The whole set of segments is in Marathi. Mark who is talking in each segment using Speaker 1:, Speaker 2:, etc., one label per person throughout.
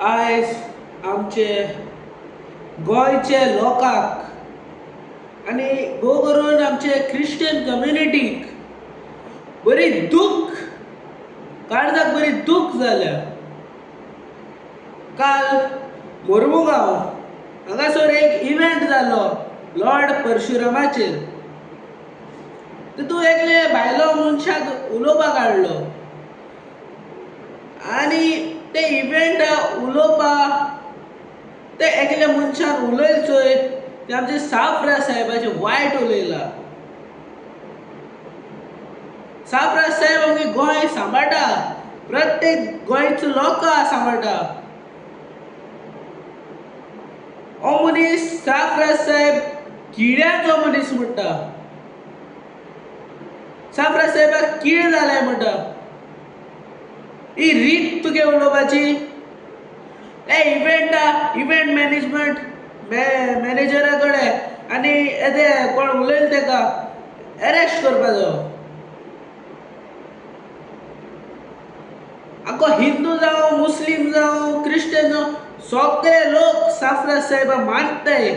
Speaker 1: आयज आमचे गोयचे लोकांक आनी भोव करून आमचे क्रिश्चन कम्युनिटीक बरी दूख काळजाक बरी दूख जाल्या. काल मोर्मुगांव हांगासर एक इव्हेंट जालो लॉर्ड परशुरामाचेर. तितूंत एकले भायलो मनशाक उलोवपाक हाडलो आनी ते इव्हेंट उलोवपाक ते एकल्या मनशान उलयले चोय ते आमचे साफराज साहेबाचे वायट उलयला. साफराज साहेब आमगे गोंय सांबाळटा, प्रत्येक गोंयचो लोकां सांबाळटा. हो मनीस साफराज साहेब किड्याचो मनीस म्हणटा. साफराज साहेबाक कीड जाल्या म्हणटा. ही रीत तुगे उलोवपाची. इव्हेंट मॅनेजमेंट मॅनेजरा कडेन आनी येते कोण उलयले तेका अरेस्ट करपा जायो. आख्खो हिंदू जावं मुस्लीम जावं क्रिश्चन जावं सगळे लोक साफराज साहेबा मानताय.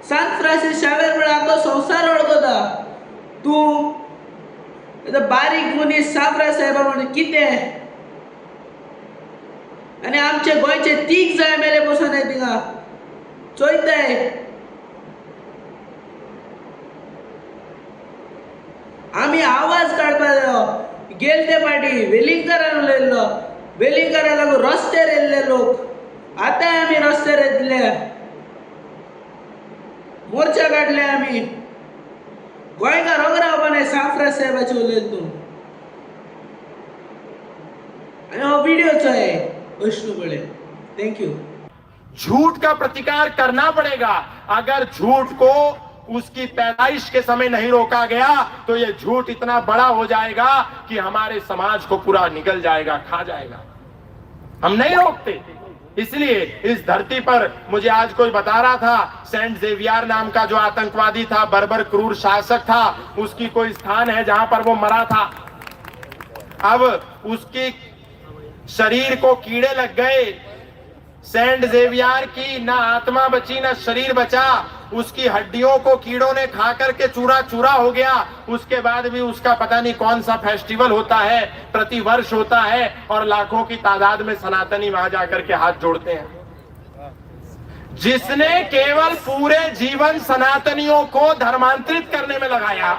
Speaker 1: सान फ्रांसीस शावेर म्हळ्यार आख्खो संवसार वळखता. तूं बारीक मनीस साफराज साहेबा म्हणून कितें आनी आमचे गोंयचे तीग जाय मेले बसून थिंगा चोयताय. आमी आवाज काडपा जायो. गेल ते फाटी वेलिंगकरान उलयल्लो. वेलिंगकरा लागून रस्त्यार येयल्ले लोक आतांय आमी रस्त्यार येतले. मोर्चा काडले आमी. गोंयकार रोग रावपा न्हय साफराज साहेबाचे उलयले. आनी हो व्हिडिओ चोय अश्रू पळय. थँक्यू.
Speaker 2: झूठ का प्रतिकार करना पड़ेगा. अगर झूठ को उसकी पैदाइश के समय नहीं रोका गया तो ये झूठ इतना बड़ा हो जाएगा कि हमारे समाज को पूरा निगल जाएगा, खा जाएगा. हम नहीं रोकते. इसलिए इस धरती पर मुझे आज कोई बता रहा था सेंट जेवियर नाम का जो आतंकवादी था, बर्बर क्रूर शासक था, उसकी कोई स्थान है जहां पर वो मरा था. अब उसकी शरीर को कीड़े लग गए. सेंट जेवियर की ना आत्मा बची ना शरीर बचा. उसकी हड्डियों को कीड़ों ने खा करके चूरा चूरा हो गया. उसके बाद भी उसका पता नहीं कौन सा फेस्टिवल होता है, प्रतिवर्ष होता है और लाखों की तादाद में सनातनी वहां जाकर के हाथ जोड़ते हैं. जिसने केवल पूरे जीवन सनातनियों को धर्मांतरित करने में लगाया,